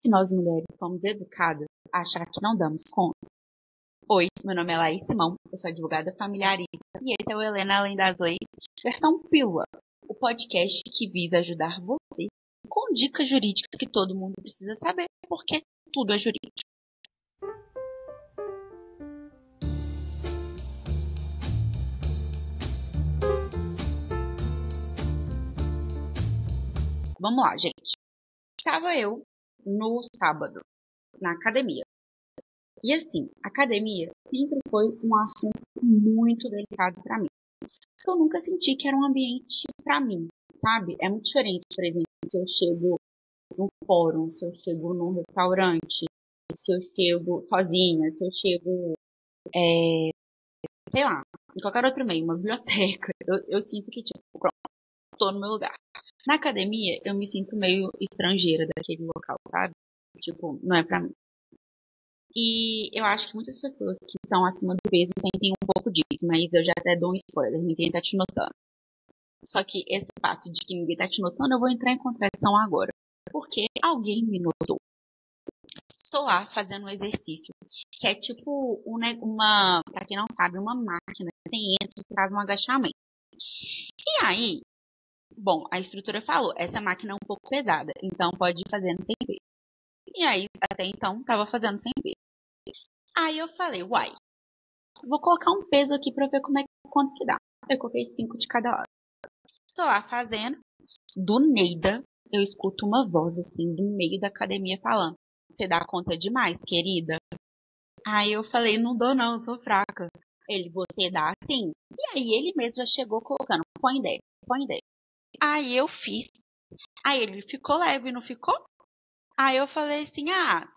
que nós mulheres somos educadas a achar que não damos conta? Oi, meu nome é Laís Simão, eu sou advogada familiarista e esse é o Helena Além das Leis, versão pílula, o podcast que visa ajudar você com dicas jurídicas que todo mundo precisa saber, porque tudo é jurídico. Vamos lá, gente. Estava eu no sábado, na academia. E assim, academia sempre foi um assunto muito delicado para mim. Porque eu nunca senti que era um ambiente para mim, sabe? É muito diferente, por exemplo, se eu chego num fórum, se eu chego num restaurante, se eu chego sozinha, se eu chego, sei lá, em qualquer outro meio, uma biblioteca. Eu sinto que, tipo, pronto, tô no meu lugar. Na academia, eu me sinto meio estrangeira daquele local, sabe? Tipo, não é pra mim. E eu acho que muitas pessoas que estão acima do peso sentem um pouco disso, mas eu já até dou um spoiler, ninguém tá te notando. Só que esse fato de que ninguém tá te notando, eu vou entrar em contradição agora. Porque alguém me notou. Estou lá fazendo um exercício, que é tipo pra quem não sabe, uma máquina que você entra e faz um agachamento. E aí, bom, a estrutura falou, essa máquina é um pouco pesada, então pode ir fazendo sem peso. E aí, até então, tava fazendo sem peso. Aí eu falei, uai, vou colocar um peso aqui pra ver quanto que dá. Eu coloquei 5 de cada lado. Tô lá fazendo. Do Neida, eu escuto uma voz assim, do meio da academia falando. Você dá conta demais, querida? Aí eu falei, não dou não, eu sou fraca. Ele, você dá sim. E aí ele mesmo já chegou colocando, põe 10, põe 10. Aí eu fiz. Aí ele ficou leve, não ficou? Aí eu falei assim,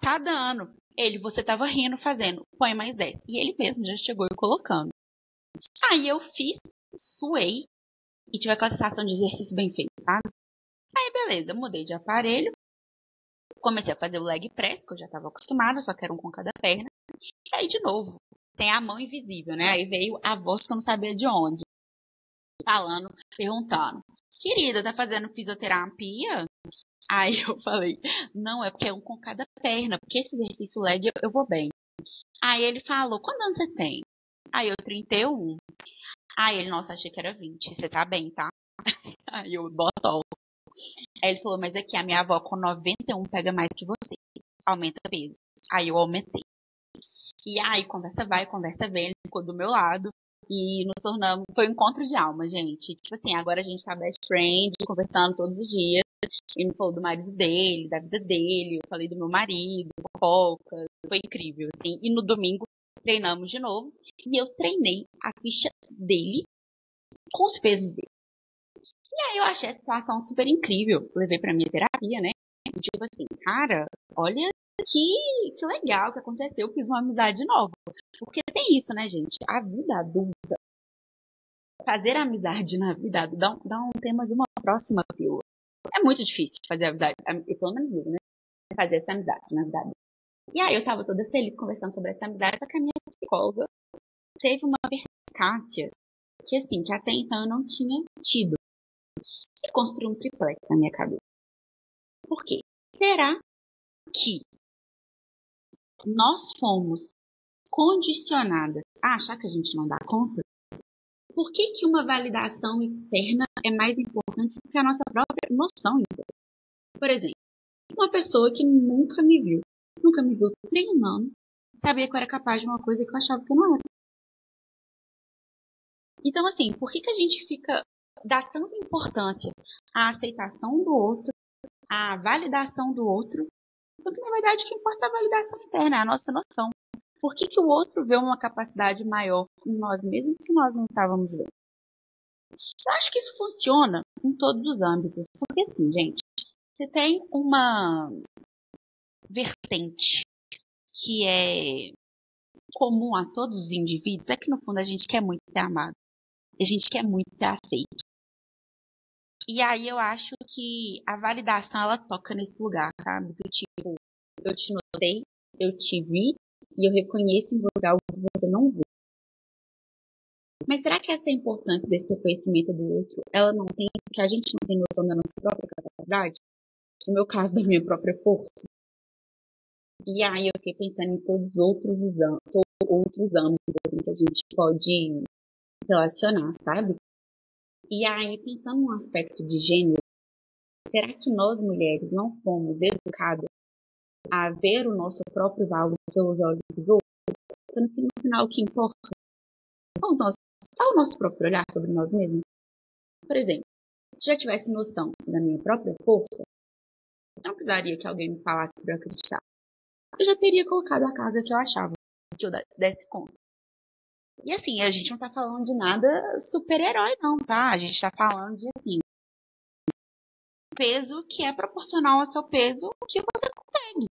tá dando. Ele, você tava rindo fazendo, põe mais 10. E ele mesmo já chegou e colocando. Aí eu fiz, suei e tive aquela sensação de exercício bem feito, sabe? Aí beleza, mudei de aparelho, comecei a fazer o leg press, que eu já estava acostumada, só que era um com cada perna. E aí de novo, tem a mão invisível, né? Aí veio a voz que eu não sabia de onde, falando, perguntando, querida, tá fazendo fisioterapia? Aí eu falei, não, é porque é um com cada perna, porque esse exercício leg eu vou bem. Aí ele falou, quantos anos você tem? Aí eu, 31. Aí ele, nossa, achei que era 20. Você tá bem, tá? Aí eu, botão. Aí ele falou, mas aqui a minha avó com 91 pega mais que você. Aumenta peso. Aí eu aumentei. E aí, conversa vai, conversa vem, ele ficou do meu lado. E nos tornamos. Foi um encontro de alma, gente. Tipo assim, agora a gente tá best friend, conversando todos os dias. Ele me falou do marido dele, da vida dele. Eu falei do meu marido, fofoca. Foi incrível, assim. E no domingo treinamos de novo. E eu treinei a ficha dele com os pesos dele. E aí eu achei a situação super incrível. Levei pra minha terapia, né? E tipo assim, cara, olha que legal que aconteceu. Eu fiz uma amizade nova. Porque tem isso, né, gente? A vida adulta, fazer amizade na vida adulta, dá um tema de uma próxima pílula. É muito difícil fazer amizade, pelo menos eu, né? Fazer essa amizade na vida adulta. E aí eu tava toda feliz conversando sobre essa amizade, só que a minha psicóloga teve uma percácia que, assim, que até então eu não tinha tido. E construiu um triplex na minha cabeça. Por quê? Será que nós fomos condicionadas a achar que a gente não dá conta? Por que uma validação externa é mais importante do que a nossa própria noção interna? Por exemplo, uma pessoa que nunca me viu treinando, sabia que eu era capaz de uma coisa que eu achava que eu não era. Então, assim, por que a gente dá tanta importância à aceitação do outro, à validação do outro, porque na verdade o que importa é a validação interna, é a nossa noção. Por que o outro vê uma capacidade maior em nós mesmos se nós não estávamos vendo? Eu acho que isso funciona em todos os âmbitos. Porque assim, gente, você tem uma vertente que é comum a todos os indivíduos, é que no fundo a gente quer muito ser amado. A gente quer muito ser aceito. E aí eu acho que a validação, ela toca nesse lugar, sabe? Do tipo, eu te notei, eu te vi, e eu reconheço em você algo que você não vê. Mas será que essa importância desse reconhecimento do outro, ela não tem, que a gente não tem noção da nossa própria capacidade? No meu caso, da minha própria força? E aí eu fiquei pensando em todos os outros âmbitos assim, que a gente pode relacionar, sabe? E aí, pensando no aspecto de gênero, será que nós mulheres não fomos educadas a ver o nosso próprio valor pelos olhos dos outros? Sendo que no final o que importa é o nosso próprio olhar sobre nós mesmos. Por exemplo, se eu já tivesse noção da minha própria força, eu não precisaria que alguém me falasse para eu acreditar. Eu já teria colocado a casa que eu achava, que eu desse conta. E assim, a gente não tá falando de nada super-herói não, tá? A gente tá falando de, assim, peso que é proporcional ao seu peso que você consegue.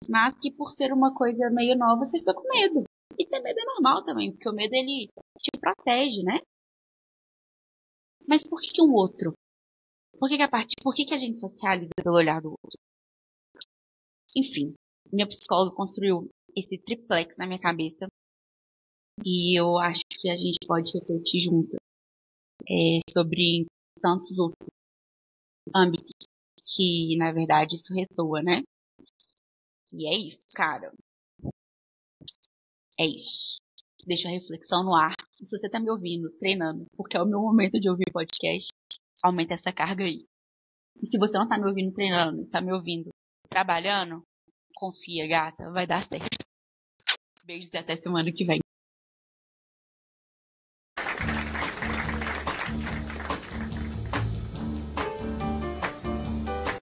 Mas que por ser uma coisa meio nova, você fica com medo. E ter medo é normal também, porque o medo, ele te protege, né? Mas por que um outro? Por que a gente socializa pelo olhar do outro? Enfim, meu psicólogo construiu esse triplex na minha cabeça. E eu acho que a gente pode refletir junto sobre tantos outros âmbitos que, na verdade, isso ressoa, né? E é isso, cara. É isso. Deixa a reflexão no ar. E se você tá me ouvindo, treinando, porque é o meu momento de ouvir podcast, aumenta essa carga aí. E se você não tá me ouvindo treinando, tá me ouvindo trabalhando, confia, gata, vai dar certo. Beijos e até semana que vem.